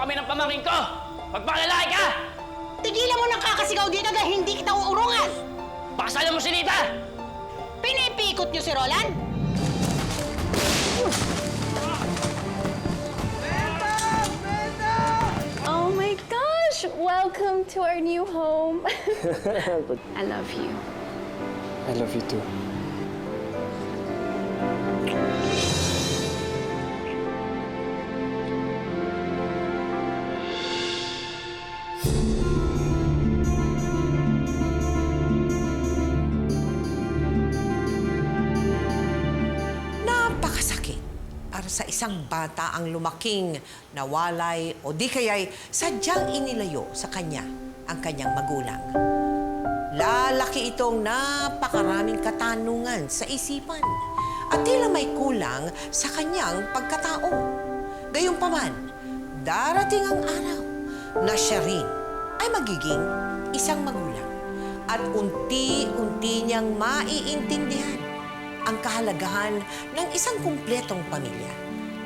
kami ng pamangkin ko! Magpakalaki ka! Tigilan mo ng kakasigaw dito dahil hindi kita uurungan! Pakasalan mo si Nita! Pinipikot niyo si Roland? Oh my gosh! Welcome to our new home. I love you. I love you too. Napakasakit para sa isang bata ang lumaking nawalay o di kaya'y sadyang inilayo sa kanya ang kanyang magulang. Lalaki itong napakaraming katanungan sa isipan at tila may kulang sa kanyang pagkatao. Gayunpaman, darating ang araw na siya rin ay magiging isang magulang at unti-unti niyang maiintindihan ang kahalagahan ng isang kumpletong pamilya,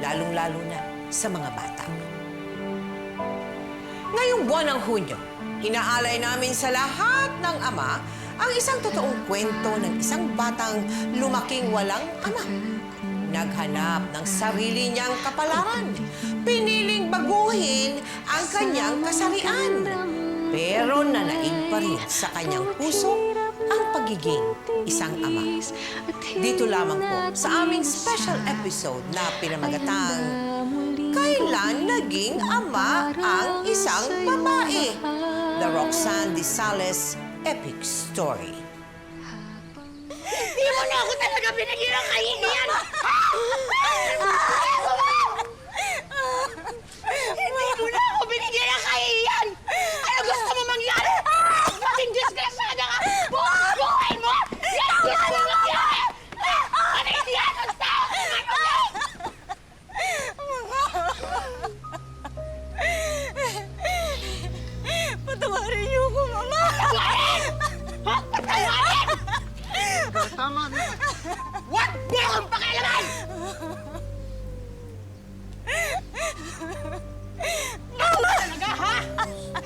lalong-lalo na sa mga bata. Ngayong buwan ng Hunyo, inaalay namin sa lahat ng ama ang isang totoong kwento ng isang batang lumaking walang ama. Naghanap ng sarili niyang kapalaran, piniling baguhin ang kanyang kasarian, pero nanaig pa rin sa kanyang puso ang pagiging isang ama. Dito lamang po sa aming special episode na pinamagatang Kailan Naging Ama ang Isang Babae? The Roxanne de Sales Epic Story. Hindi mo na ako talaga binigyan ng kahihiyan! Hindi mo na ako binigyan ng kahihiyan! Ano gusto mo mangyari? Maging disgrasada ka! Buhay mo! Yan ang gusto mo mangyari! Ano hindi yan ang tao? Patawarin niyo ko, Mama! Patawarin! Ha? Patawarin! Tama na. Huwag mo akong pakialaman! Mama! Talaga, ha?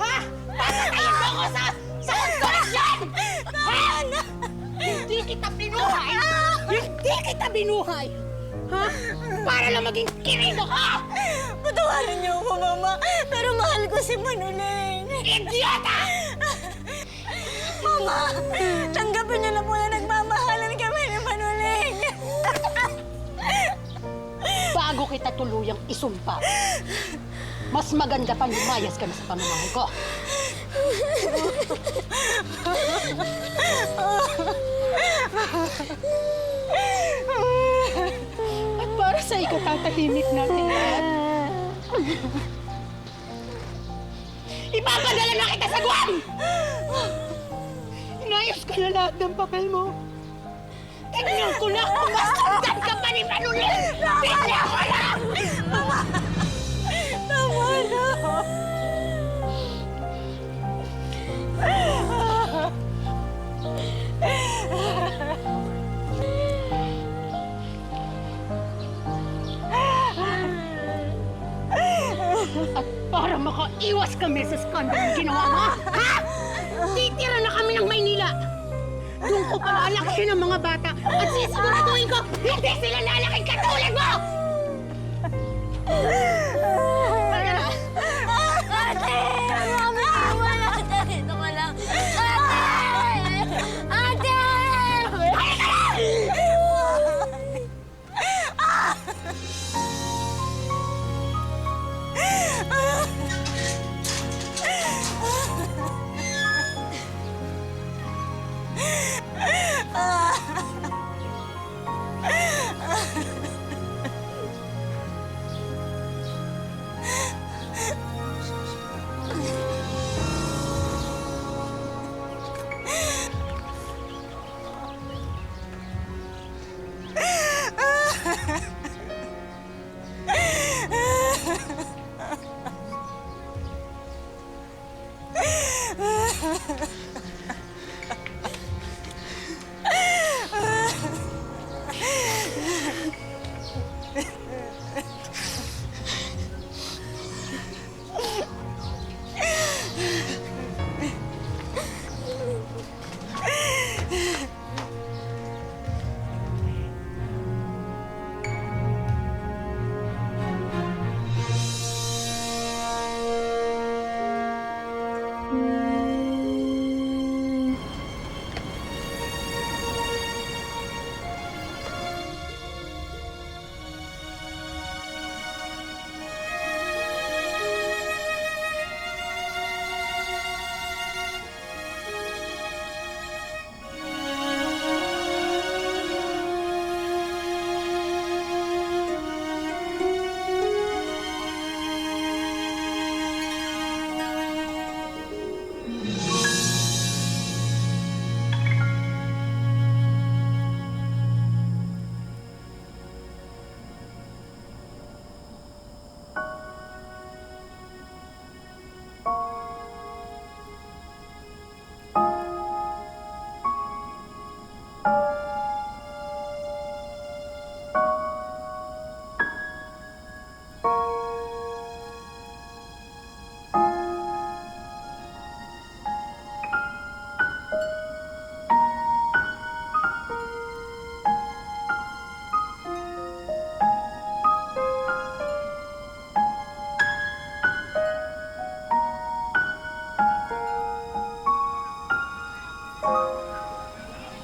Ha? Papatayin mo ako sa konsolasyon! Ha? Hindi kita binuhay! Hindi kita binuhay! Ha? Para lang maging kinido ka! Patawarin niyo ko, Mama! Pero mahal ko si Manuling! Idiota! Mama! Tanggapin niyo na po na nagmamahalan kami ni Manuling! Bago kita tuluyang isumpa, mas maganda pa lumayas ka na sa pamamahay ko. At para sa ikatatahimik natin lahat, ipapadala na kita sa Guam! Inayos ko na lahat ng papel mo. Tignan ko na kung masaktan ka pa ni Manuling! Tignan ko na! Tama na! At para makaiwas kami sa skandal na ginawa mo, ha? Titira na kami ng Maynila! Doon ko palalakihin ang mga bata at sisiguraduhin ko hindi sila lalaking katulad mo! Tara na! Ate! Mami, wala ka dito ka lang! Ate! Ate!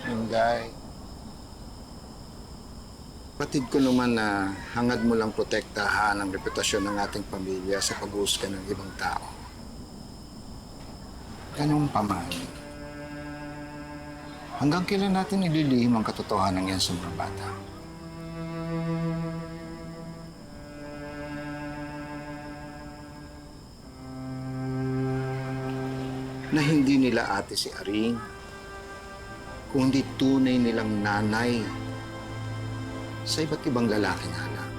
Inday. Patid ko naman na hangad mo lang protektahan ang reputasyon ng ating pamilya sa pag-uusga ng ibang tao. Ganun pa man. Hanggang kailan natin ililihim ang katotohanan yan sa mga bata? Na hindi nila ate si Aring, kundi tunay nilang nanay sa iba't ibang lalaking anak.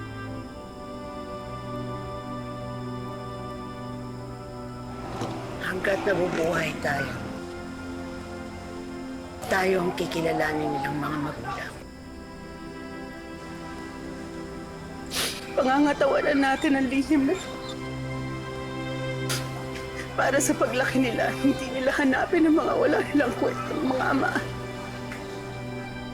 Hanggat nabubuhay tayo, tayo ang kikilalanin nilang mga magulang. Pangangatawanan natin ang lihim na para sa paglaki nila, hindi nila hanapin ang mga wala nilang kwentong mga ama.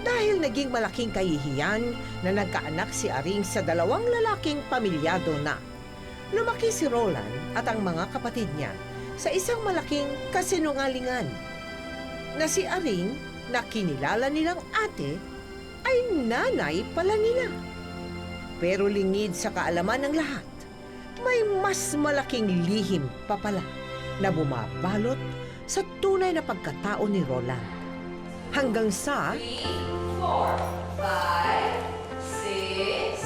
Dahil naging malaking kahihiyan na nagkaanak si Aring sa dalawang lalaking pamilyado na. Lumaki si Roland at ang mga kapatid niya sa isang malaking kasinungalingan na si Aring na kinilala nilang ate ay nanay pala nila. Pero lingid sa kaalaman ng lahat, may mas malaking lihim pa pala na bumabalot sa tunay na pagkatao ni Roland. Hanggang sa 3, 4, 5, 6,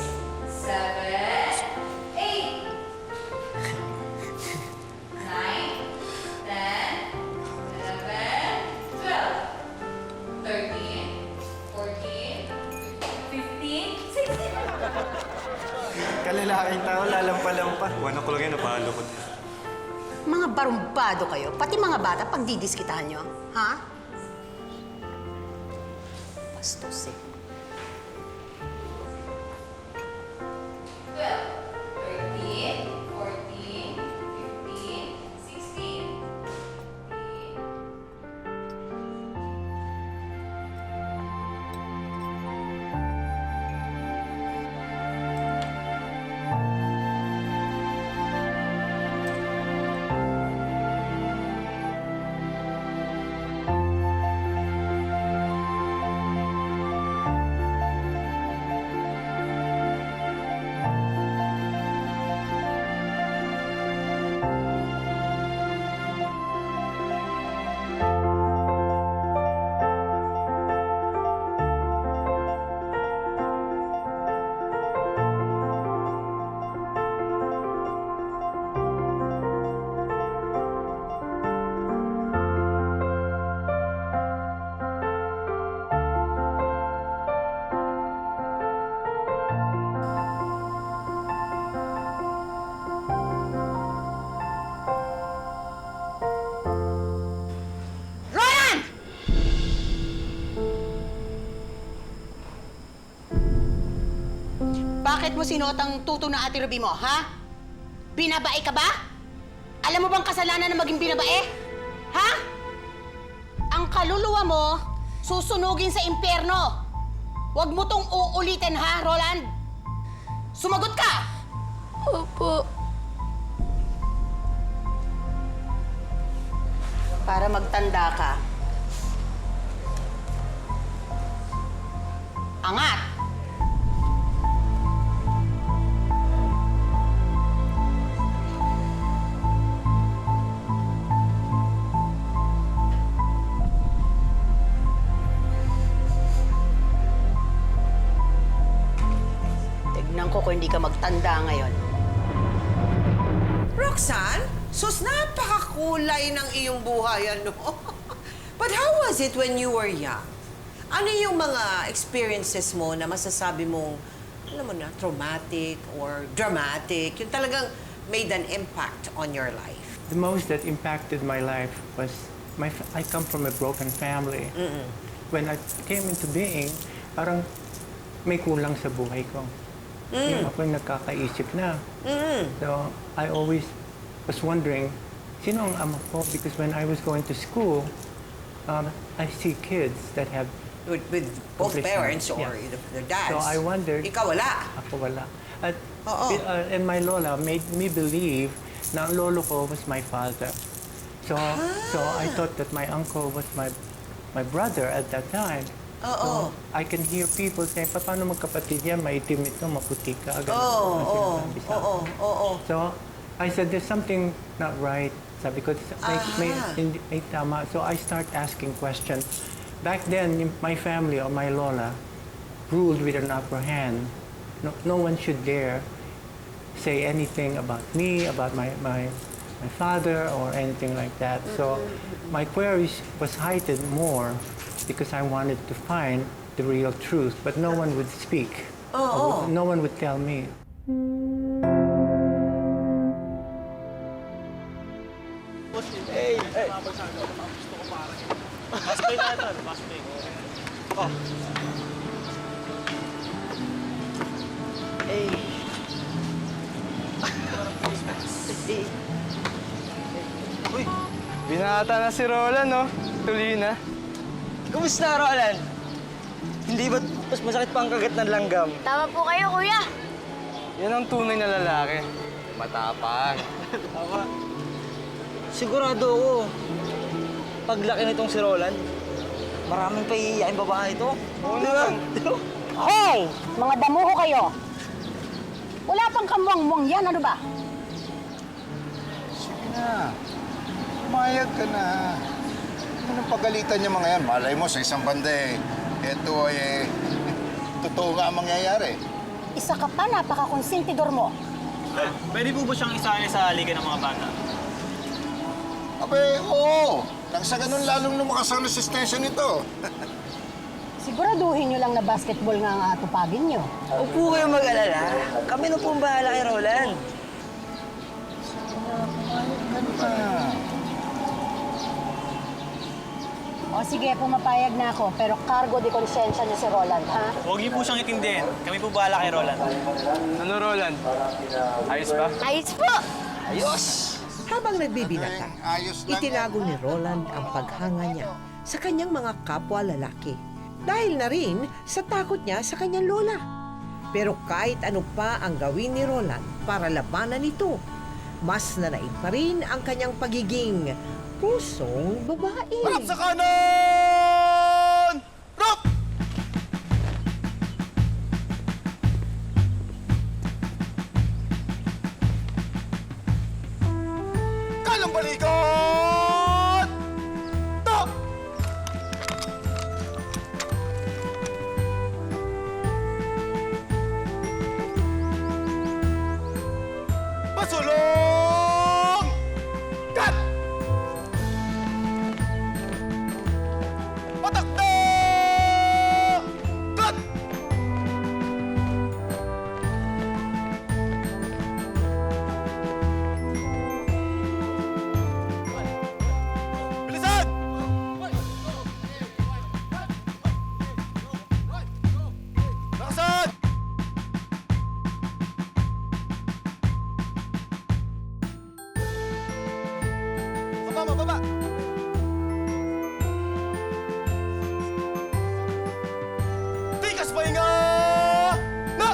7, 8, 9, 10, 11, 12, 13, 14, 15, 16. Kalalaking tao, lalampa-lampa. Ano ko lang yan, napahalo ko. Mga barumbado kayo, pati mga bata, pagdidiskitahan nyo, ha? Bastos eh. 12, 13, 14, 15, 16. Bakit mo sinuot ang tuto na Ate Ruby mo, ha? Binabae ka ba? Alam mo bang kasalanan na maging binabae? Ha? Ang kaluluwa mo, susunugin sa impyerno. Huwag mo tong uulitin, ha, Roland? Sumagot ka! Opo. Para magtanda ka. Angat! Tignan ko kung hindi ka magtanda ngayon. Roxanne, sus, napakakulay ng iyong buhay, ano? But how was it when you were young? Ano yung mga experiences mo na masasabi mong, alam mo na, traumatic or dramatic, yung talagang made an impact on your life? The most that impacted my life was I come from a broken family. when I came into being, parang may kulang sa buhay ko. Yung ako yung nagkakaisip na. So, I always was wondering, sino ang ama ko? Because when I was going to school, I see kids that have With both Complete parents family, or yeah. the dads. So I wondered, Ikaw wala. ako wala. At, Oo. and my lola made me believe na ang lolo ko was my father. So I thought that my uncle was my brother at that time. Oo. So I can hear people say, paano magkapatid yan? Maitim ito, maputi ka. Ganun Oo, ang oo, sinasabi sa akin. oo, oo. So I said, there's something not right. Sabi ko, may tama. So I start asking questions. Back then, my family or my lola ruled with an upper hand. No one should dare say anything about me, about my father, or anything like that. So my queries was heightened more because I wanted to find the real truth, but no one would speak. No one would tell me. Uy, binata na si Roland, no? Tuloy na. Kumusta, Roland? Hindi ba't mas masakit pa ang kagat ng langgam? Tama po kayo, kuya. Yan ang tunay na lalaki. Matapang. Tama. Sigurado ako, paglaki nitong si Roland, maraming paiiyain babae ito. Oo naman. Hoy! Mga damuho kayo! Wala pang kamuang-muang yan, ano ba? Sige na. Umayag ka na. Ano nang pagalitan niya mga yan? Malay mo sa isang banda ito ay totoo nga ang mangyayari. Isa ka pa, napaka-konsentidor mo. Pwede po ba siyang isali sa liga ng mga bata? Abe, oo. Nang sa ganun lalong lumakas ang resistensya nito. Siguraduhin nyo lang na basketball nga ang atupagin nyo. Huwag po kayong mag-alala. Kami na po ang bahala kay Roland. O sige, pumapayag na ako, pero cargo de konsensya niyo si Roland, ha? Huwag niyo po siyang itindihin. Kami po bahala kay Roland. Ano, Roland? Ayos ba? Ayos po. Ayos! Habang nagbibinata, Ayos lang. itinago ni Roland ang paghanga niya sa kanyang mga kapwa lalaki. Dahil na rin sa takot niya sa kanyang lola. Pero kahit ano pa ang gawin ni Roland para labanan ito, mas nanaig pa rin ang kanyang pagiging pusong babae. Harap sa kanan! Rock! Kalang balikan! Top! Pasulong! Cut! Patakbo! Cut! Bilisan! Lakasan! Baba, baba! Tikas pahinga! Na!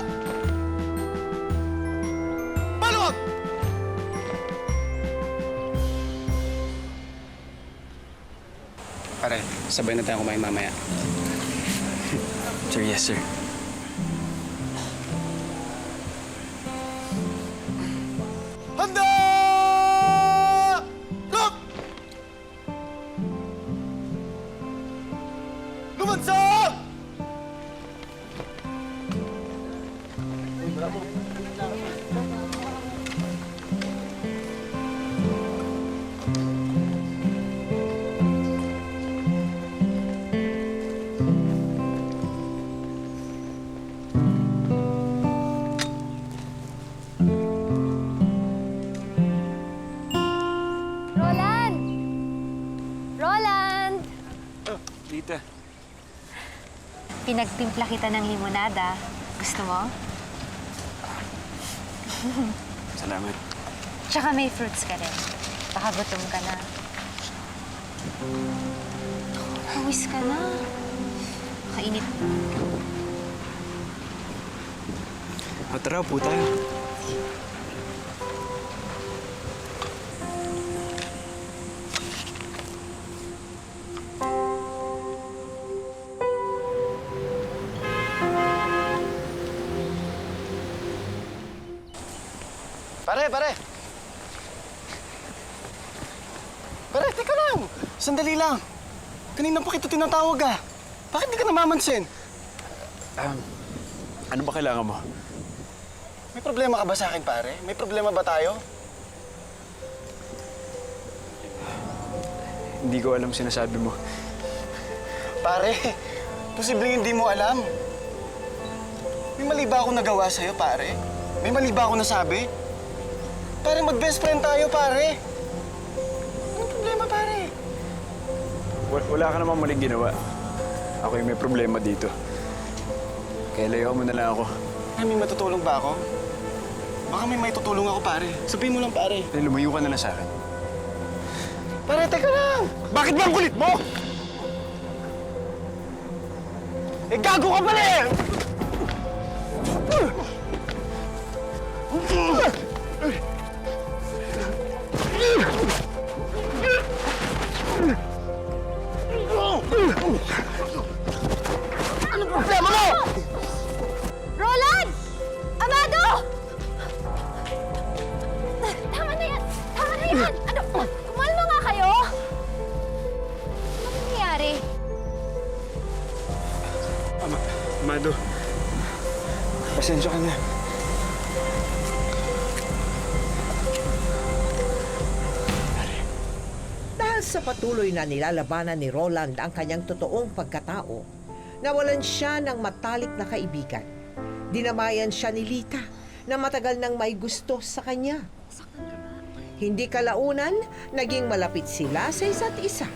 Paluwag! Pare, sabay na tayo kumain mamaya. Sir, yes, sir. Handa! Look! Lumansag! Pinagtimpla kita ng limonada. Gusto mo? Salamat. Tsaka may fruits ka rin. Baka gutom ka na. Pawis ka na. Kainit. Tara, upo tayo. Pare! Pare, teka lang! Sandali lang! Kanina pa kita tinatawag ah! Bakit di ka namamansin? Ano ba kailangan mo? May problema ka ba sa akin, pare? May problema ba tayo? Hindi ko alam sinasabi mo. Pare, posibleng hindi mo alam. May mali ba akong nagawa sa'yo, pare? May mali ba akong nasabi? Pare, mag-best friend tayo, pare! Anong problema, pare? Wala ka namang maling ginawa. Ako yung may problema dito. Kaya layo mo na lang ako. Ay, may matutulong ba ako? Baka may maitutulong ako, pare. Sabihin mo lang, pare. Lumayo ka na lang sa akin. Pare, teka lang! Bakit ba ang kulit mo? Eh, gago ka pala eh! Anong problema mo? Roland! Amado! Tama na yan! Tama na yan! Ano? Kumalma nga kayo! Ano nangyayari? Amado, pasensya ka na. Dahil sa patuloy na nilalabanan ni Roland ang kanyang totoong pagkatao, nawalan siya ng matalik na kaibigan. Dinamayan siya ni Lita na matagal nang may gusto sa kanya. Hindi kalaunan, naging malapit sila sa isa't isa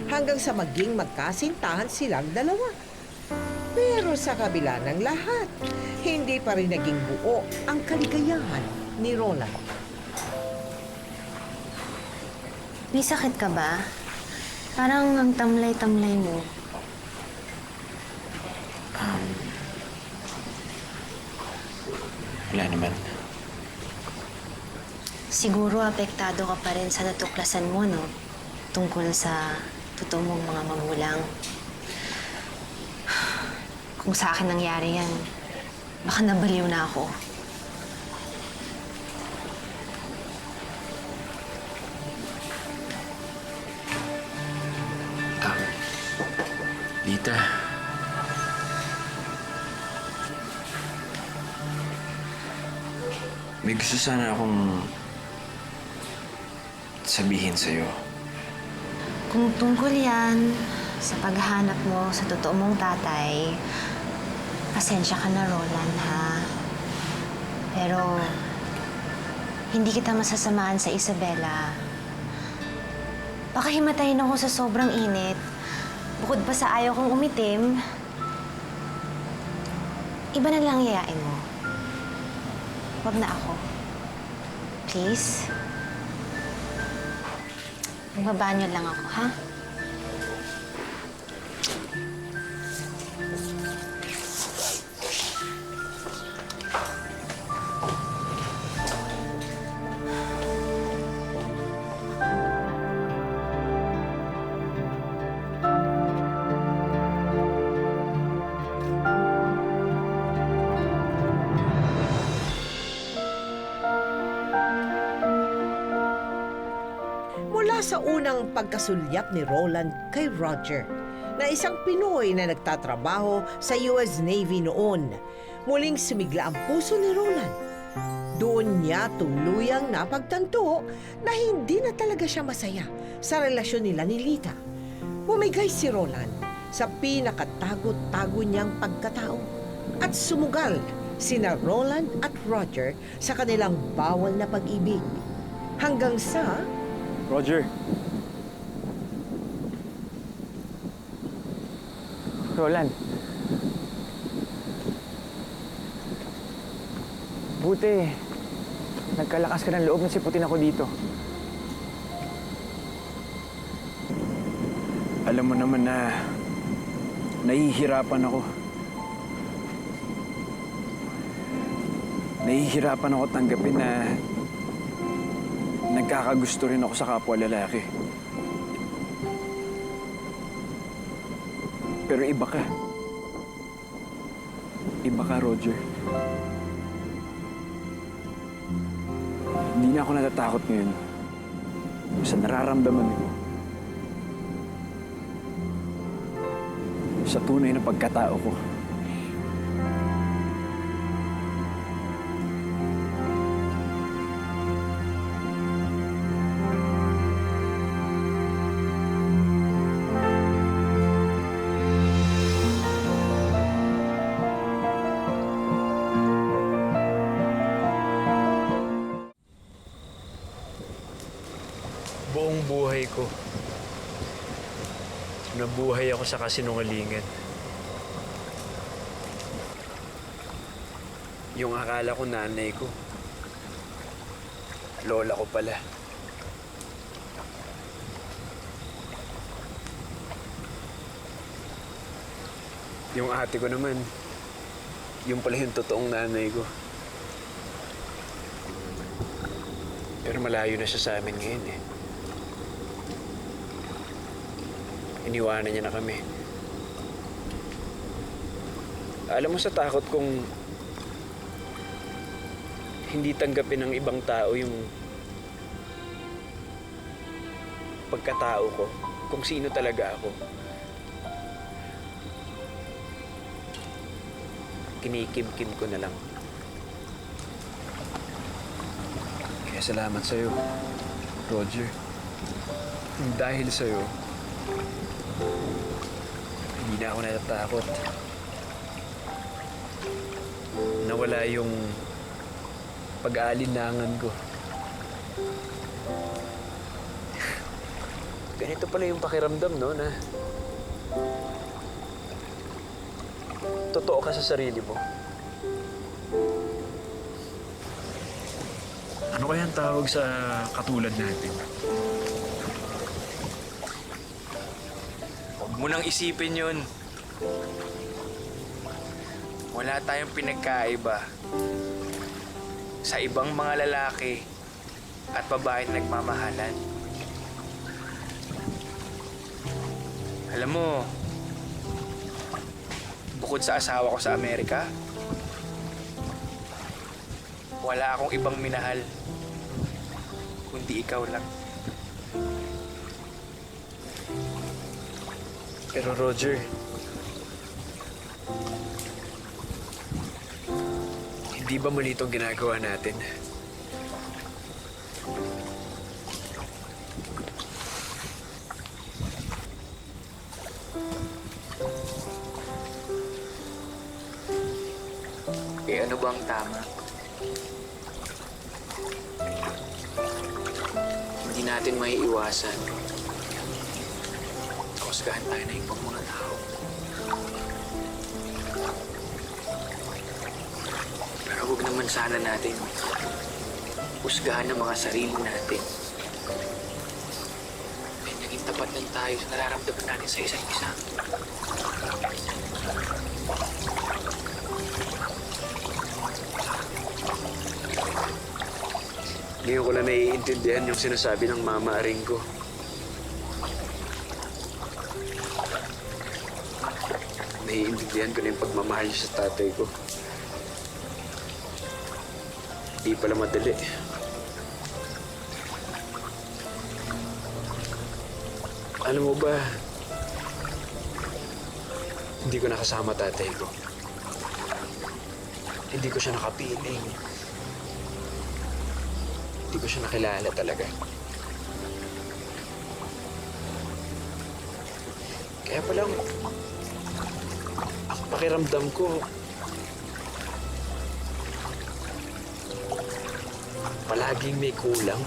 hanggang sa maging magkasintahan silang dalawa. Pero sa kabila ng lahat, hindi pa rin naging buo ang kaligayahan ni Roland. May sakit ka ba? Parang ang tamlay-tamlay mo. Wala naman. Siguro apektado ka pa rin sa natuklasan mo, no? Tungkol sa totoo mong mga magulang. Kung sa akin nangyari yan, baka nabaliw na ako. Lita. May gusto sana akong sabihin sa'yo. Kung tungkol yan sa paghahanap mo sa totoo mong tatay, pasensya ka na, Roland, ha? Pero hindi kita masasamahan sa Isabela. Baka himatayin ako sa sobrang init. Bukod pa sa ayaw kong umitim, iba na lang yayain mo. Huwag na ako. Please? Magbabanyo lang ako, ha? Mula sa unang pagkasulyap ni Roland kay Roger, na isang Pinoy na nagtatrabaho sa US Navy noon, muling sumigla ang puso ni Roland. Doon niya tuluyang napagtanto na hindi na talaga siya masaya sa relasyon nila ni Lita. Bumigay si Roland sa pinakatago-tago niyang pagkatao at sumugal sina Roland at Roger sa kanilang bawal na pag-ibig. Hanggang sa Roger. Roland. Buti, nagkalakas ka ng loob na siputin ako dito. Alam mo naman na nahihirapan ako. Nahihirapan ako tanggapin na nagkakagusto rin ako sa kapwa lalaki. Pero iba ka. Iba ka, Roger. Hindi na ako natatakot ngayon sa nararamdaman ko. Sa tunay na pagkatao ko. Buong buhay ko, nabuhay ako sa kasinungalingan. Yung akala ko nanay ko, lola ko pala. Yung ate ko naman, yung pala yung totoong nanay ko. Pero malayo na siya sa amin ngayon eh. Iniwanan niya na kami. Alam mo sa takot kong hindi tanggapin ng ibang tao yung pagkatao ko, kung sino talaga ako. Kinikim-kim ko na lang. Kaya salamat sa'yo, Roger. Dahil sa'yo, hindi na ako natatakot. Nawala yung pag-aalinlangan ko. Ganito pala yung pakiramdam, no? Na totoo ka sa sarili mo. Ano kayang tawag sa katulad natin? Huwag mo nang isipin yun. Wala tayong pinagkaiba sa ibang mga lalaki at babae na nagmamahalan. Alam mo, bukod sa asawa ko sa Amerika, wala akong ibang minahal kundi ikaw lang. Pero Roger, hindi ba mali itong ginagawa natin? Eh ano ba ang tama? Hindi natin maiiwasan. Husgahan tayo na ibang mga tao. Pero huwag naman sana natin husgahan ng mga sarili natin. Ay, naging tapat lang tayo sa nararamdaman natin sa isa't isa. Ngayon ko na naiintindihan yung sinasabi ng mama Aring ko. Naiintindihan ko na yung pagmamahal niya sa tatay ko. Di pala madali. Alam mo ba, hindi ko nakasama tatay ko. Hindi ko siya nakapiling. Hindi ko siya nakilala talaga. Kaya palang, ang pakiramdam ko, palaging may kulang.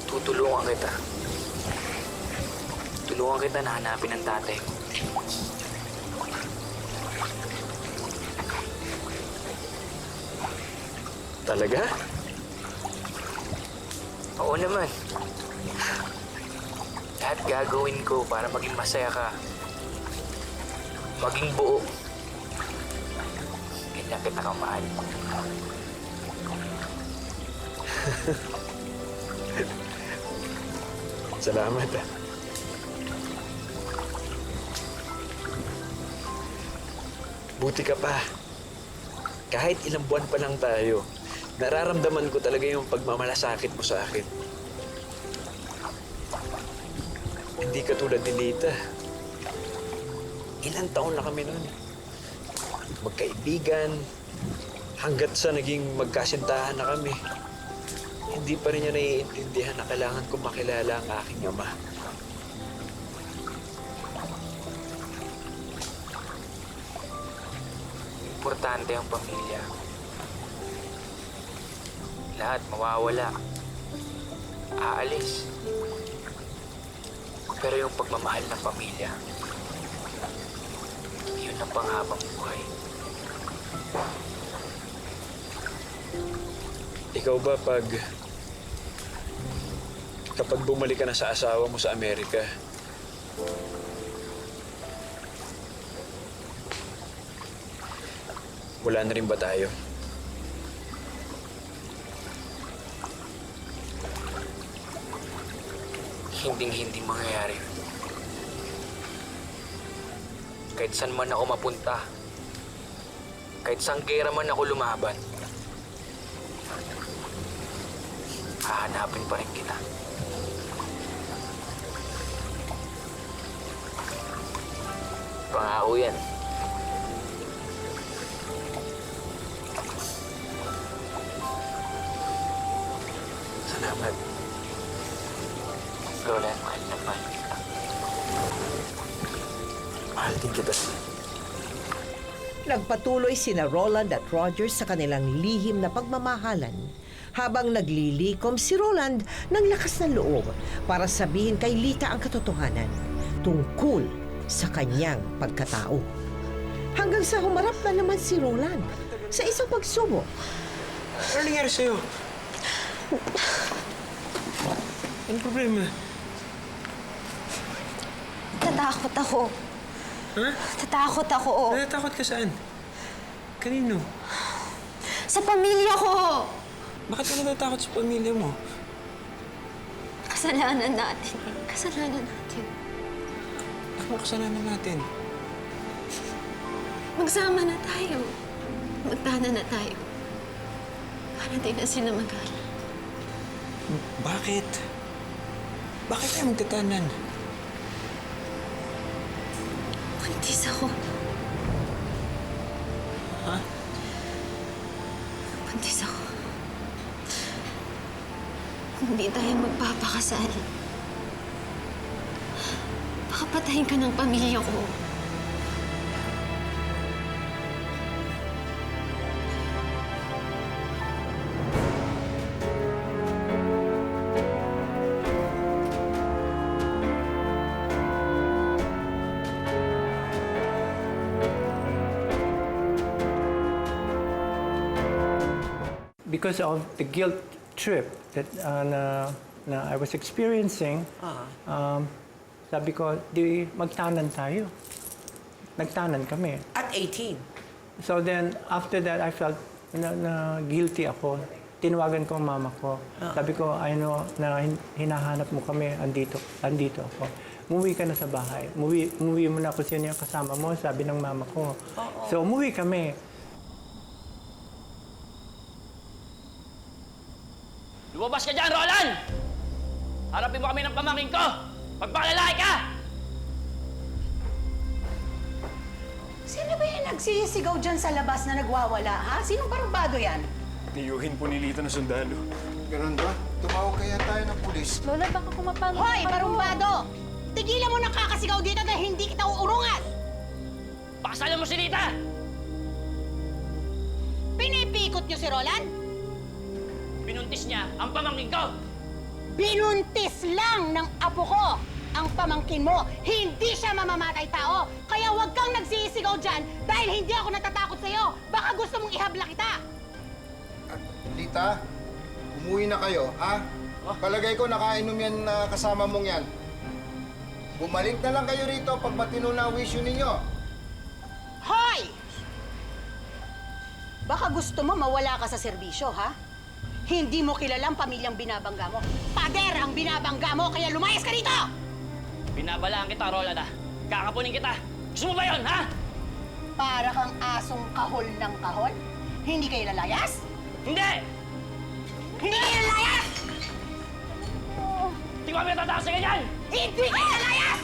Tutulungan kita. Tulungan kita na hanapin ang tatay ko. Talaga? Oo naman. Lahat gagawin ko para maging masaya ka. Maging buo. Ganyan kita kamahal. Salamat ah. Buti ka pa. Kahit ilang buwan pa lang tayo, nararamdaman ko talaga yung pagmamalasakit mo sa akin. Hindi ka tulad ni Lita. Ilang taon na kami noon. Magkaibigan, hanggat sa naging magkasintahan na kami. Hindi pa rin niya naiintindihan na kailangan ko makilala ang aking ama. Importante ang pamilya. Lahat mawawala. Aalis. Pero yung pagmamahal ng pamilya, yun ang panghabang buhay. Ikaw ba kapag bumalik ka na sa asawa mo sa Amerika, wala na rin ba tayo? Hinding-hindi mangyayari. Kahit saan man ako mapunta, kahit saan gera man ako lumaban, hahanapin pa rin kita. Pangako yan. Salamat. Lola, mahal na mahal kita. Mahal din kita. Nagpatuloy sina Roland at Roger sa kanilang lihim na pagmamahalan habang naglilikom si Roland ng lakas ng loob para sabihin kay Lita ang katotohanan tungkol sa kanyang pagkatao. Hanggang sa humarap na naman si Roland sa isang pagsubok. Ano nangyari sa'yo? Anong problema? Natatakot ako. Ha? Natatakot ako. Natatakot ka saan? Kanino? Sa pamilya ko! Bakit ka natatakot sa pamilya mo? Kasalanan natin. Kasalanan natin. Ano kasalanan natin? Magsama na tayo. Magtana na tayo. Para di na sila mag-alala. Bakit? Bakit tayo magtatanan? Buntis ako. Ha? Buntis ako. Kung di tayo magpapakasal, baka patayin ka ng pamilya ko. Because of the guilt trip that na I was experiencing, sabi ko, di magtanan tayo. Nagtanan kami. At 18. So then, after that, I felt na guilty ako. Tinawagan ko ang mama ko. Sabi ko, I know na hinahanap mo kami, andito ako. Umuwi ka na sa bahay. Umuwi mo na kung sino yung kasama mo, sabi ng mama ko. So umuwi kami. Lumabas ka dyan, Roland! Harapin mo kami ng pamangkin ko! Magpakalalaki ka! Sino ba yung nagsisigaw dyan sa labas na nagwawala, ha? Sinong barubado yan? Niyuhin po ni Lita na sundalo. Ganun ba? Tumawag kaya tayo ng pulis. Lola, baka kumapalo. Hoy, barumbado! Tigilan mo ng kakasigaw dito dahil hindi kita uurungan! Pakasalan mo si Lita! Pinipikot niyo si Roland? Binuntis niya ang pamangkin ko! Binuntis lang ng apo ko ang pamangkin mo. Hindi siya mamamatay tao. Kaya huwag kang nagsisigaw dyan dahil hindi ako natatakot sa'yo. Baka gusto mong ihabla kita. Lita, umuwi na kayo, ha? Palagay ko nakainom yan na kasama mong yan. Bumalik na lang kayo rito pag matino na ang wisyo ninyo. Hoy! Baka gusto mo mawala ka sa serbisyo, ha? Hindi mo kilala ang pamilyang binabangga mo. Pader ang binabangga mo, kaya lumayas ka rito! Binabalaan kita, Roland, ah. Kakapunin kita. Gusto mo ba yun, ha? Para kang asong kahol ng kahol? Hindi kayo lalayas? Hindi! Hindi kayo lalayas! Hindi ko kami natatakas sa ganyan! Hindi kayo lalayas!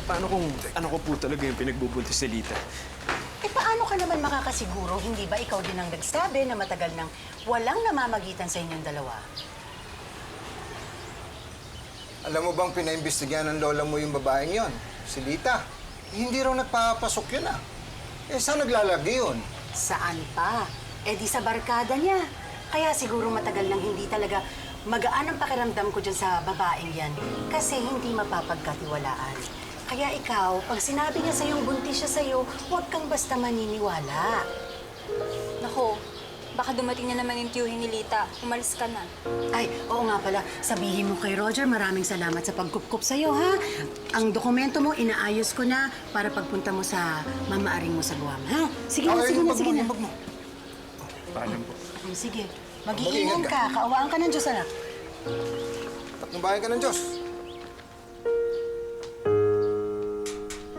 Paano kung ano ko po talaga yung pinagbubuntis ni Lita? Eh, paano ka naman makakasiguro? Hindi ba ikaw din ang nagsabi na matagal nang walang namamagitan sa inyong dalawa? Alam mo bang pinaimbestigahan ng lola mo yung babaeng yon? Si Lita. Hindi raw nagpapasok yun, ah. Eh, saan naglalagi yun? Saan pa? Eh di sa barkada niya. Kaya siguro matagal nang hindi talaga magaan ang pakiramdam ko dyan sa babaeng yan. Kasi hindi mapapagkatiwalaan. Kaya ikaw, pag sinabi niya sa'yong buntis siya sa'yo, huwag kang basta maniniwala. Nako, baka dumating na naman yung tiyuhin ni Lita. Umalis ka na. Ay, oo nga pala. Sabihin mo kay Roger, maraming salamat sa pagkup-kup sa'yo, ha? Ang dokumento mo, inaayos ko na para pagpunta mo sa mamaaring mo sa Guam, ha? Sige na, sige na, sige na. Paalam po. Sige, mag-iingat ka. Kaawaan ka ng Diyos, anak. Patnubayan ka ng Diyos.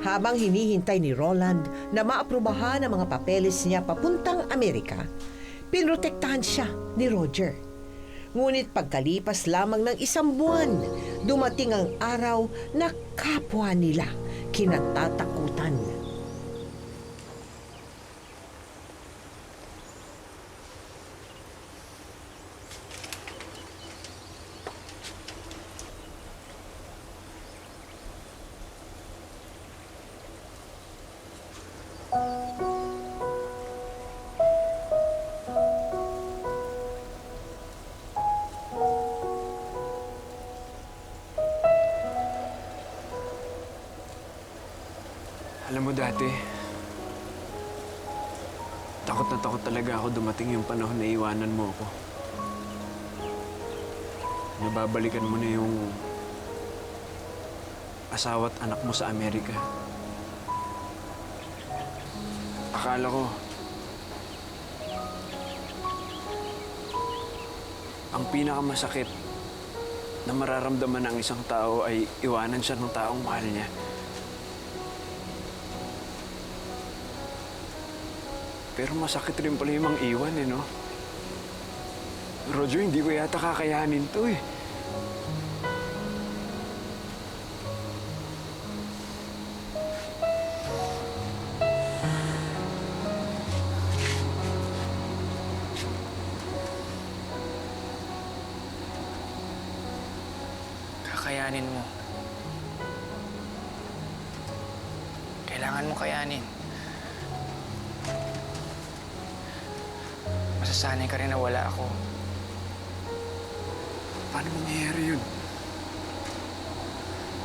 Habang hinihintay ni Roland na maaprubahan ang mga papeles niya papuntang Amerika, pinrotektahan siya ni Roger. Ngunit pagkalipas lamang ng 1 buwan, dumating ang araw na kapwa nila kinatatakutan. Alam mo dati, takot na takot talaga ako dumating yung panahon na iwanan mo ako. Nababalikan mo na yung asawa at anak mo sa Amerika. Akala ko, ang pinakamasakit na mararamdaman ng isang tao ay iwanan siya ng taong mahal niya. Pero masakit rin pala yung mang-iwan, no? Roger, hindi ko yata kakayanin to, eh. Kakayanin mo. Kailangan mo kayanin. Masasanay ka rin na wala ako. Paano mangyayari yun?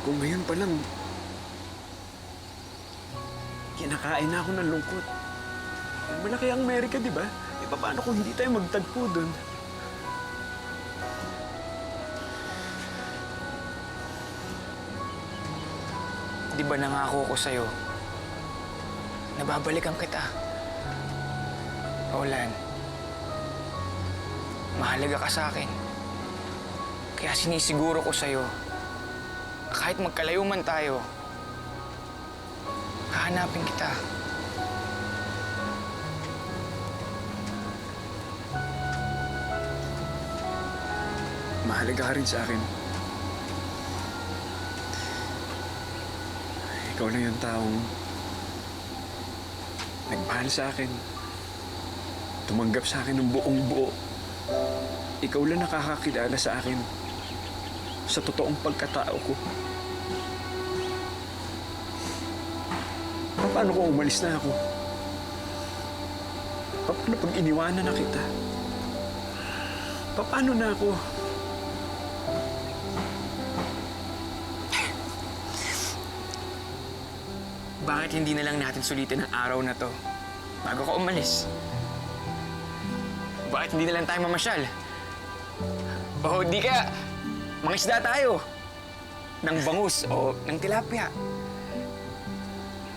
Kung ngayon pa lang, kinakain na ako ng lungkot. Malaki ang Amerika, di ba? E paano kung hindi tayo magtagpo doon? Di ba nangako ko sa'yo? Nababalikan kita. Roland, mahalaga ka sa akin. Kaya sinisiguro ko sa'yo, kahit magkalayo man tayo, hahanapin kita. Mahalaga ka rin sa akin. Ikaw lang yung taong nagmahal sa akin. Tumanggap sa akin ng buong buo. Ikaw lang nakakakilala sa akin sa totoong pagkatao ko. Paano kung umalis na ako? Paano pag iniwanan na kita? Paano na ako? bakit hindi na lang natin sulitin ang araw na to bago ka umalis? Bakit hindi na lang tayo mamasyal? O di kaya, mangisda tayo ng bangus o ng tilapia.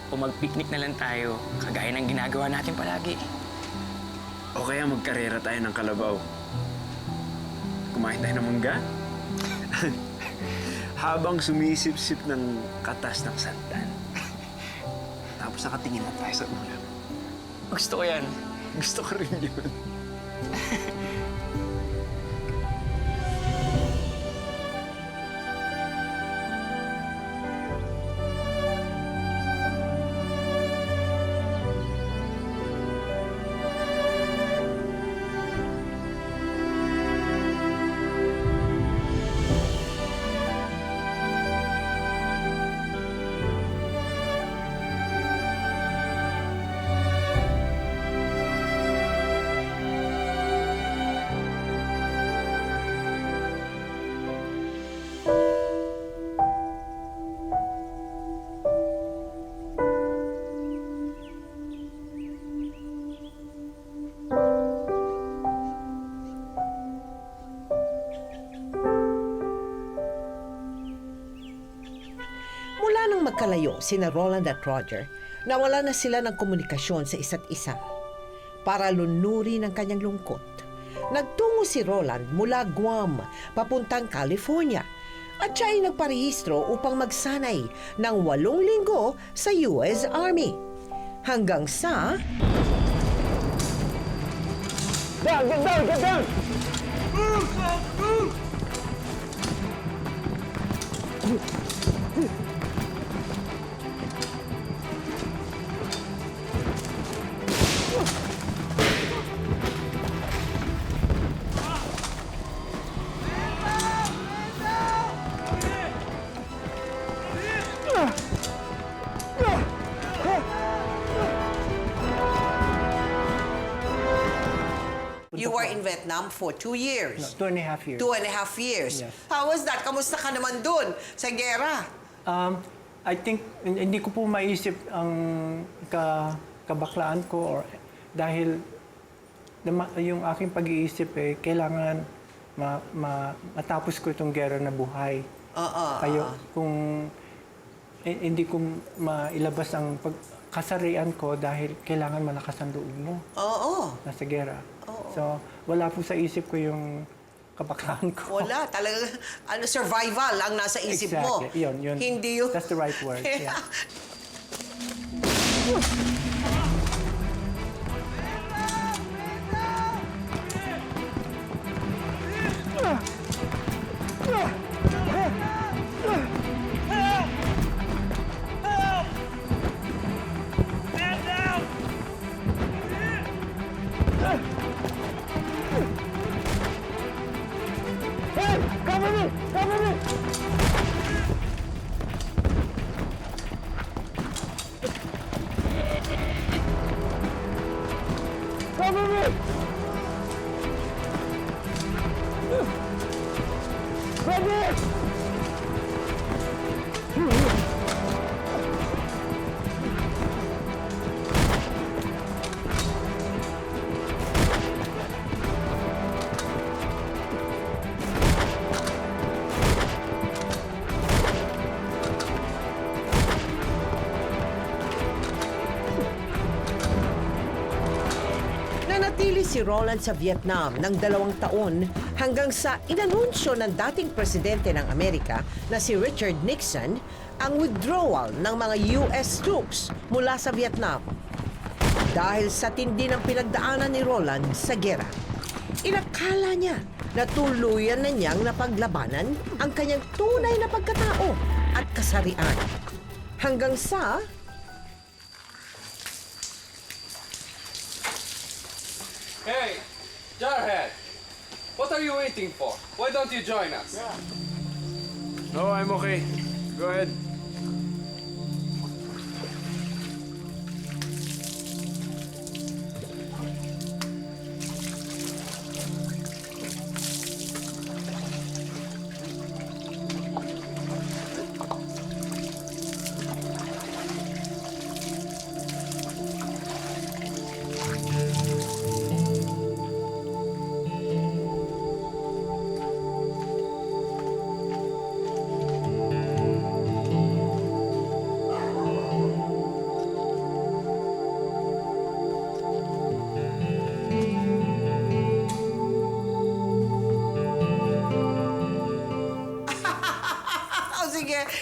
O mag-picnic na lang tayo, kagaya ng ginagawa natin palagi. O kaya magkarera tayo ng kalabaw. Kumain tayo ng mangga. Habang sumisip-sip ng katas ng santan. Tapos nakatingin lang tayo sa ulam. Gusto ko yan. Gusto ko rin yun. Mula nang magkalayo sina Roland at Roger, nawala na sila ng komunikasyon sa isa't isa. Para lunurin ang kanyang lungkot, nagtungo si Roland mula Guam papuntang California at siya ay nagparehistro upang magsanay ng 8 linggo sa US Army. Hanggang sa... Down! Get down! Get down! You were in Vietnam for 2 years. No, 2.5 years. 2.5 years. Yes. How was that? Kamusta ka naman dun sa gera? I think hindi ko po maisip ang kabaklaan ko or dahil yung aking pag-iisip kailangan matapos ko itong gera na buhay. Kayo kung hindi ko mailabas ang kasarian ko dahil kailangan malakas ang loob mo. Nasa gera. So, wala po sa isip ko yung kabaklaan ko. Wala. Talagang survival ang nasa isip mo. Exactly. Yun. Hindi yun. That's the right word. Yeah. Nanatili si Roland sa Vietnam ng 2 taon hanggang sa inanunsyo ng dating presidente ng Amerika na si Richard Nixon ang withdrawal ng mga US troops mula sa Vietnam. Dahil sa tindi ng pinagdaanan ni Roland sa gera, inakala niya na tuluyan na niyang napaglabanan ang kanyang tunay na pagkatao at kasarian. Hanggang sa... Hey, Jarhead! What are you waiting for? Why don't you join us? No, I'm okay. Go ahead.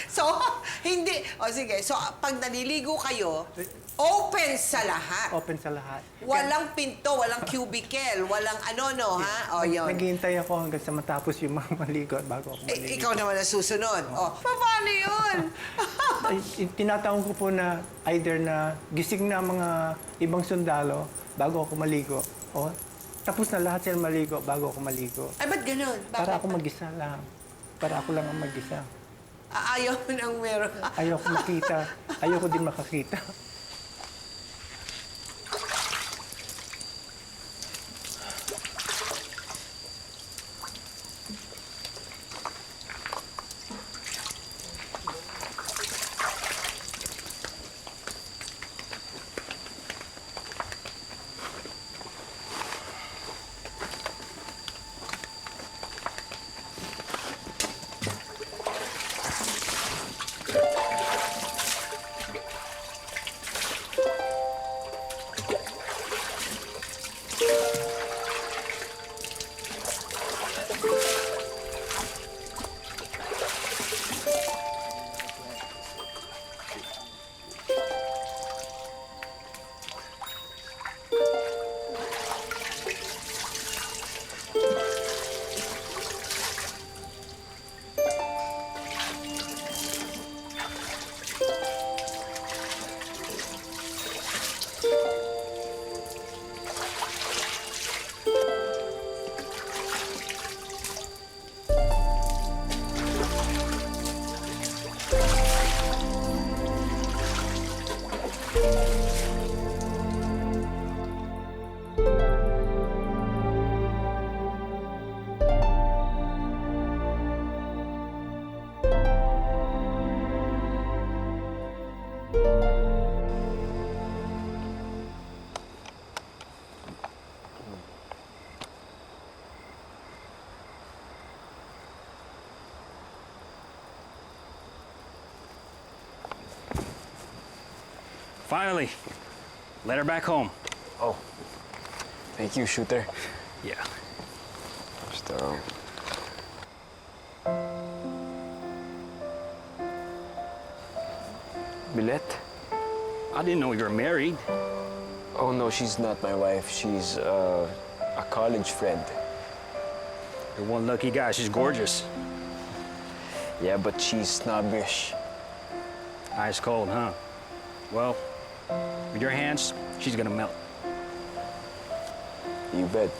So, hindi. O sige, so pag naliligo kayo, open sa lahat. Open sa lahat. Walang pinto, walang cubicle, walang ano, no, ha? O, yun. Naghihintay ako hanggang sa matapos yung mga maligo bago ako maligo. Ikaw naman ang susunod. O, paano yun? Tinataon ko po na either na gising na mga ibang sundalo bago ako maligo o tapos na lahat sila maligo bago ako maligo. Ay, ba't ganun? Para ako mag-isa lang. Para ako lang ang mag-isa. Ayaw mo nang meron. Ayaw ko makita. Ayaw ko din makakita. Finally, let her back home. Oh, thank you, Shooter. Yeah. Just, Bilet? I didn't know you were married. Oh, no, she's not my wife. She's, a college friend. You're one lucky guy. She's gorgeous. Yeah, but she's snobbish. Ice cold, huh? Well, with your hands, she's gonna melt. You bet.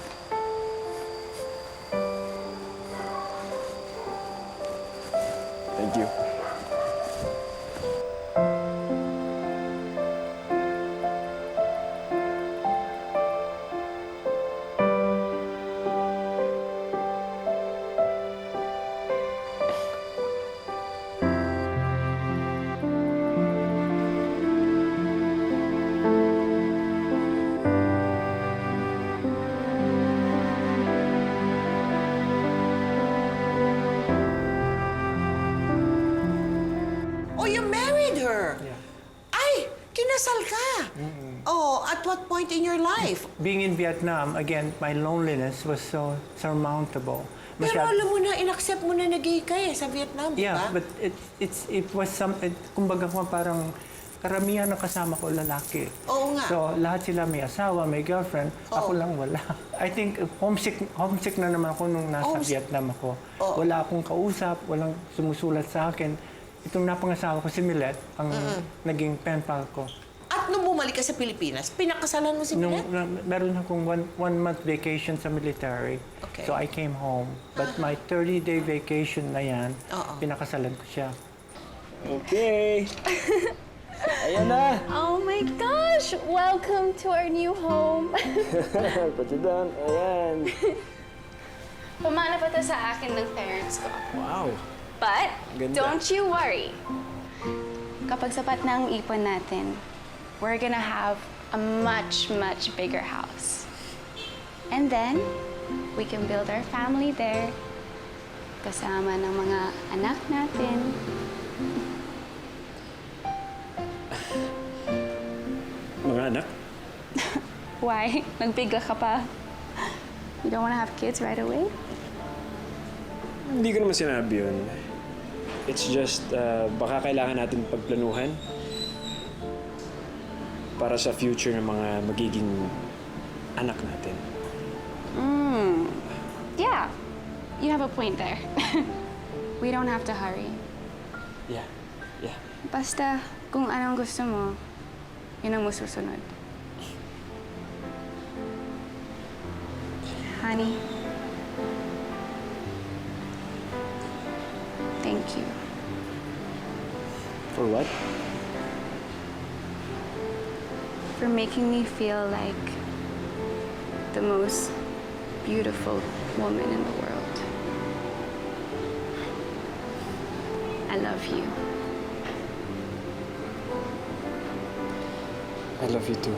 Thank you. Oh, you married her? Ay, kinasal ka. Oh, at what point in your life? Being in Vietnam, again, my loneliness was so surmountable. Pero alam mo na, inaccept mo na nag-gay ka eh sa Vietnam, di Yeah, ba? but it was kumbaga ko parang karamihan ng kasama ko lalaki. Oo nga. So, lahat sila may asawa, may girlfriend. Ako lang wala. I think homesick na naman ako nung nasa Vietnam ako. Wala akong kausap, walang sumusulat sa akin. Itong napangasawa ko si Millet, ang naging pen pal ko. At nung bumalik ka sa Pilipinas, pinakasalan mo si Millet? Meron akong one month vacation sa military. Okay. So I came home. But my 30-day vacation na yan, pinakasalan ko siya. Okay. Ayan na. Oh my gosh! Welcome to our new home. Put it down. Ayan. Pumana pa to sa akin ng parents ko. Wow. But, Ganda. don't you worry. Kapag sapat na ang ipon natin, we're gonna have a much, much bigger house. And then, we can build our family there. Kasama ng mga anak natin. Mga anak? Why? Nagbigla ka pa? You don't wanna have kids right away? Hindi ko naman sinabi yun. It's just, baka kailangan natin pagplanuhan para sa future ng mga magiging anak natin. Yeah, you have a point there. We don't have to hurry. Yeah. Basta kung anong gusto mo, yun ang masusunod. Honey, thank you. For what? For making me feel like the most beautiful woman in the world. I love you. I love you too.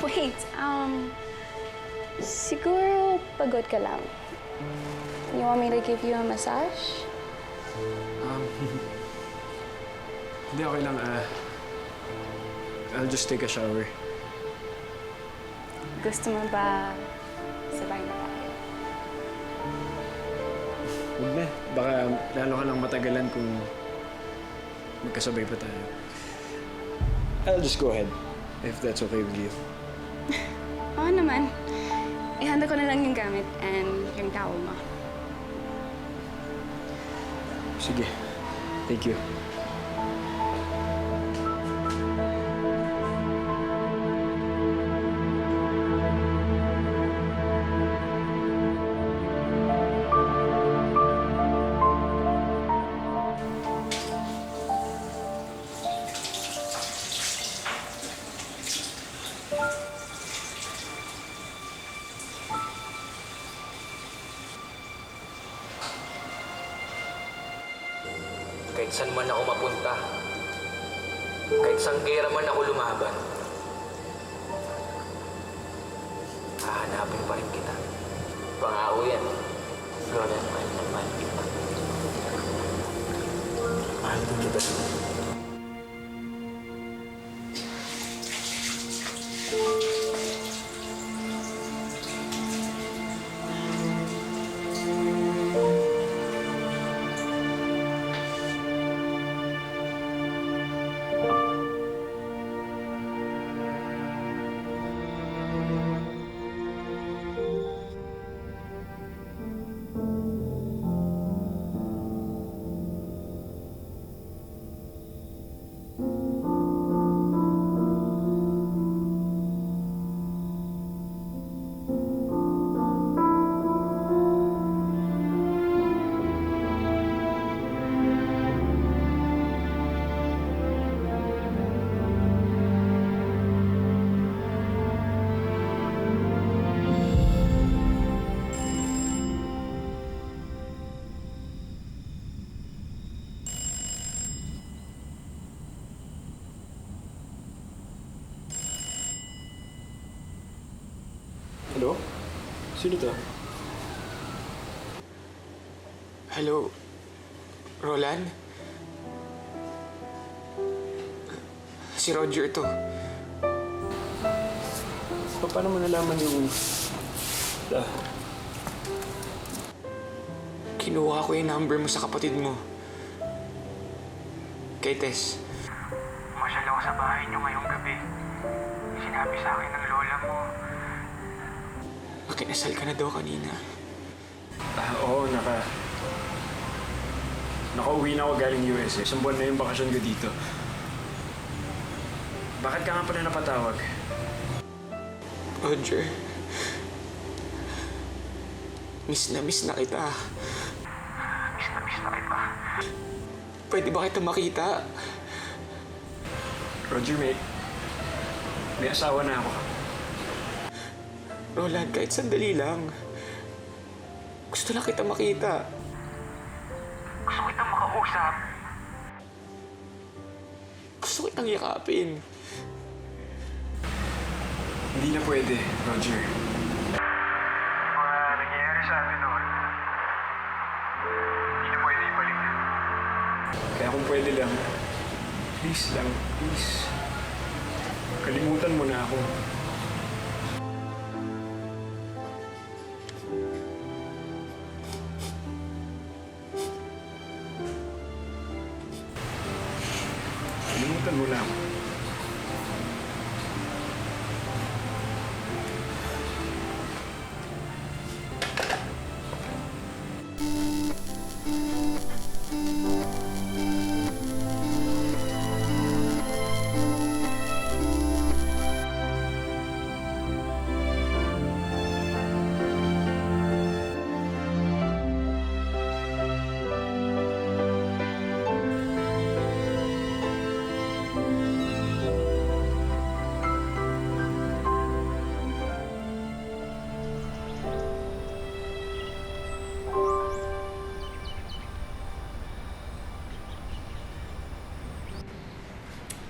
Wait, siguro pagod ka lang. You want me to give you a massage? Hindi, okay lang. I'll just take a shower. Gusto mo ba sabay na tayo? Huwag na. Baka lalo ka lang matagalan kung magkasabay pa tayo. I'll just go ahead, if that's okay with you. Oo naman. Ihanda ko na lang yung gamit and yung towel mo. Sige. Thank you. Kahit saan man ako mapunta, kahit saan gera man ako lumaban, hahanapin pa rin kita. Pangako yan. Lola, mahal na mahal kita. Mahal din kita. Hello? Sino to? Hello, Roland? Si Roger to. Paano mo nalaman yung... Kinuha ko yung number mo sa kapatid mo. Kay Tess. Masyal ako sa bahay niyo ngayong gabi. Sinabi sa akin ng lola mo. Makinasal ka na daw kanina. Oo, nakauwi na ako galing US. Isang buwan na yung bakasyon ko dito. Bakit ka nga pala napatawag? Roger, Miss na kita. Miss na kita. Pwede ba kita makita? Roger, may asawa na ako. Roland, kahit sandali lang. Gusto lang kita makita. Gusto kitang makausap. Gusto kitang yakapin. Hindi na pwede, Roger. Mga nangyayari sa atin noon, hindi na pwede ibalik. Kaya kung pwede lang, please lang, please. Kalimutan mo na ako. Kalimutan mo na ako.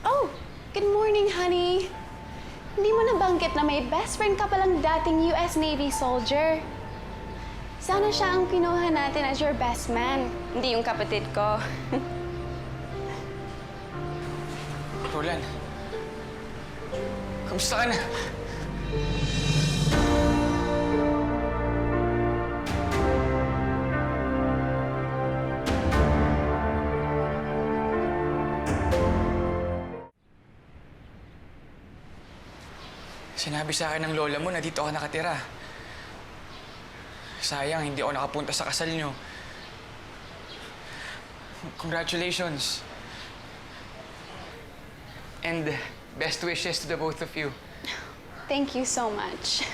Oh, good morning, honey. Hindi mo nabanggit na may best friend ka palang dating US Navy soldier. Sana siya ang kinuha natin as your best man, hindi yung kapatid ko. Roland, kamusta ka na? Sinabi sa akin ng lola mo na dito ako nakatira. Sayang, hindi ako nakapunta sa kasal niyo. Congratulations. And best wishes to the both of you. Thank you so much.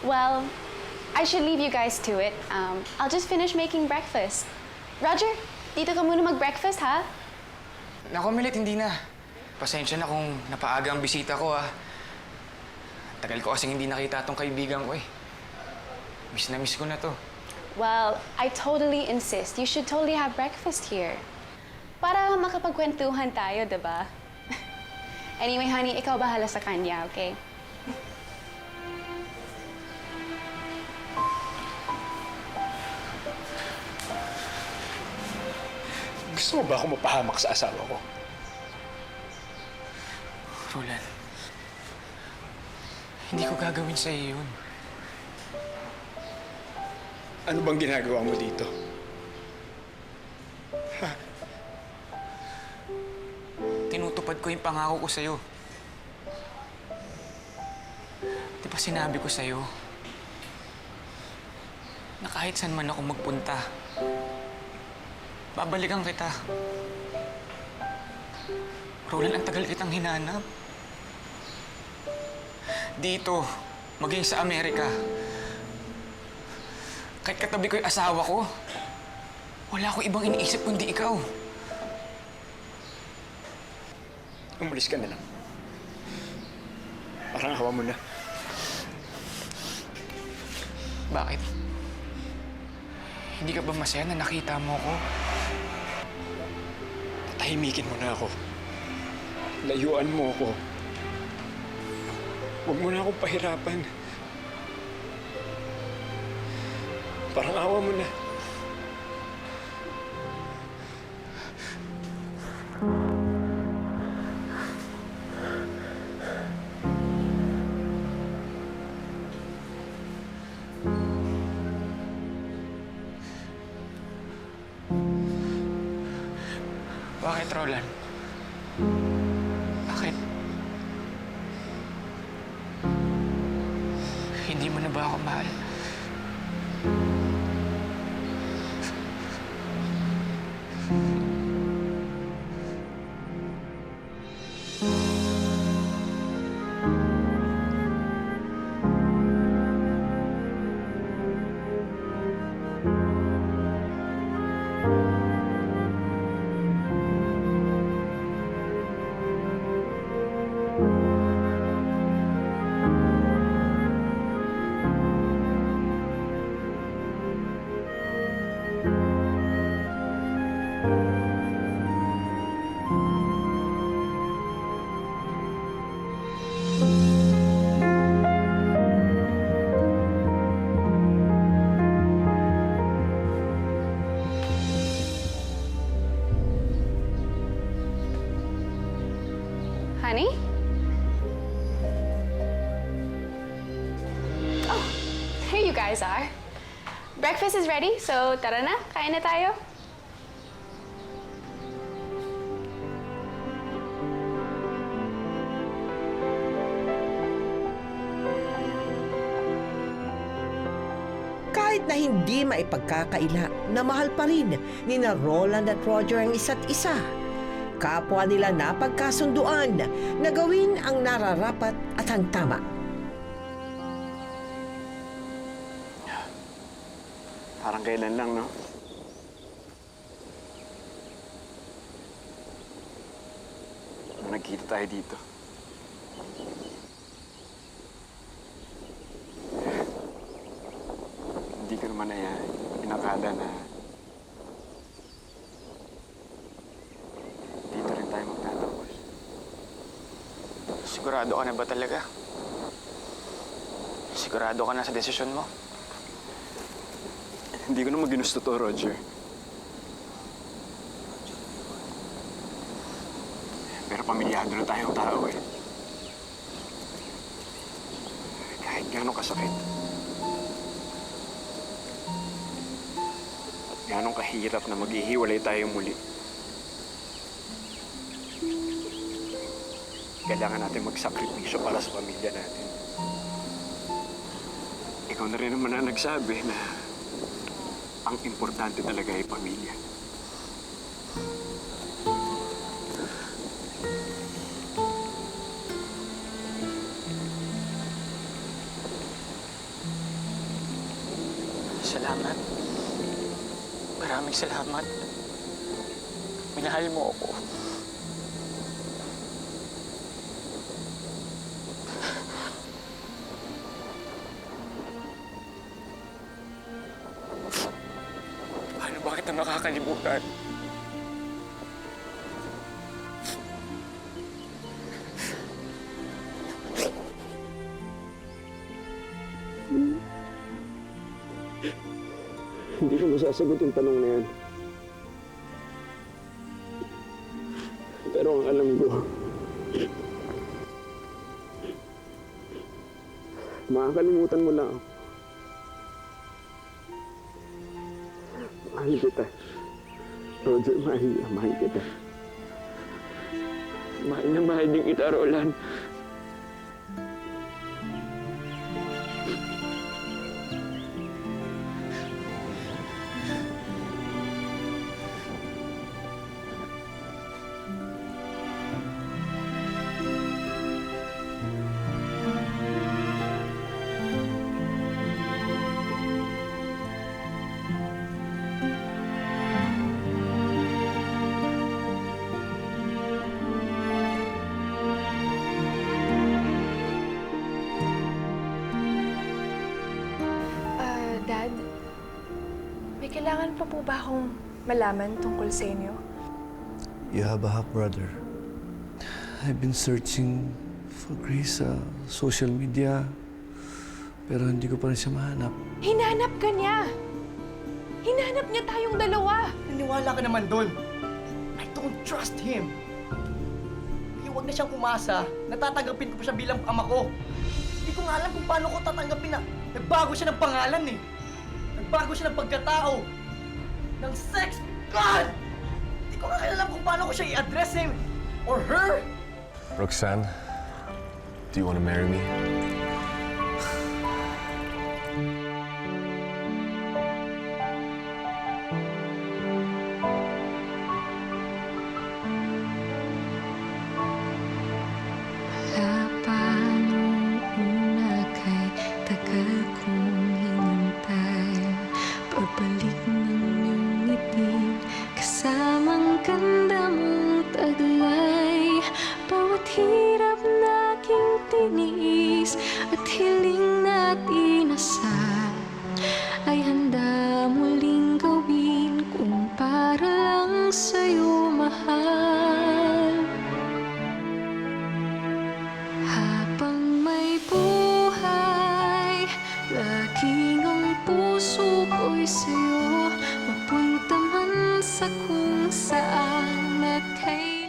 Well, I should leave you guys to it. I'll just finish making breakfast. Roger, dito ka muna mag-breakfast, ha? Naku, Milit, hindi na. Pasensya na kung napaaga ang bisita ko, ha. Tagal ko kasing hindi nakita tong kaibigan ko, eh. Miss na miss ko na to. Well, I totally insist. You should totally have breakfast here. Para makapagkwentuhan tayo, diba? Anyway, honey, ikaw bahala sa kanya, okay? Gusto mo ba ako mapahamak sa asawa ko? Roland, hindi ko gagawin sa iyo yun. Ano bang ginagawa mo dito? Ha? Tinutupad ko yung pangako ko sa'yo. Di ba sinabi ko sa'yo na kahit saan man ako magpunta, babalikan kita. Roland, ang tagal kitang hinanap. Dito, maging sa Amerika. Kahit katabi ko yung asawa ko, wala akong ibang iniisip kundi ikaw. Umalis ka na lang. Parang hawa mo na. Bakit? Hindi ka ba masaya na nakita mo ko? Tahimikin mo na ako. Layuan mo ako. Huwag mo na akong pahirapan. Parang awa mo na. Bakit, Roland? Bakit? Hindi mo na ba ako mahal? Honey? Oh, here you guys are. Breakfast is ready, so tara na, kain na tayo. Kahit na hindi maipagkakaila na mahal pa rin ni na Roland at Roger ang isa't isa, kapwa nila napagkasunduan na gawin ang nararapat at ang tama. Parang kailan lang, no? Nung nagkita tayo dito. Hindi ko naman inakala na dito rin tayo magtatapos. Sigurado ka na ba talaga? Sigurado ka na sa desisyon mo? Hindi ko naman ginusto to, Roger. Pero pamilyado na tayong tao eh. Kahit gano'ng kasakit. At gano'ng kahirap na maghihiwalay tayo muli. Kailangan natin magsakripisyo para sa pamilya natin. Ikaw na rin naman na nagsabi na ang importante talaga ay pamilya. Salamat. Maraming salamat. Minahal mo ako. Paano ba kita makakalimutan? Hindi ko masasagot yung tanong na yan. Pero ang alam ko, makakalimutan mo lang ako. Mahal kita. Roger, mahal kita. Mahal na mahal din kita, Roland. Dad, may kailangan pa po ba akong malaman tungkol sa inyo? You have a half-brother. I've been searching for Grace sa social media, pero hindi ko pa rin siya mahanap. Hinanap ka niya! Hinanap niya tayong dalawa! Naniwala ka naman doon. I don't trust him. Kaya huwag na siyang umasa. Natatanggapin ko pa siya bilang ama ko. Hindi ko nga alam kung paano ko tatanggapin na nagbago siya ng pangalan eh. Nagbago siya ng pagkatao. Ng sex. God! Hindi ko nga alam kung paano ko siya i-address him. Or her. Roxanne, do you want to marry me? Pagbalik ng iyong ngiti, kasamang ganda mong taglay. Bawat hirap na aking tiniis at hiling na inasal ay handa muling gawin kung para lang sa'yo, mahal. Habang may buhay, laging ang puso ko'y sa'yo, mapunta man sa kung saan at kailan.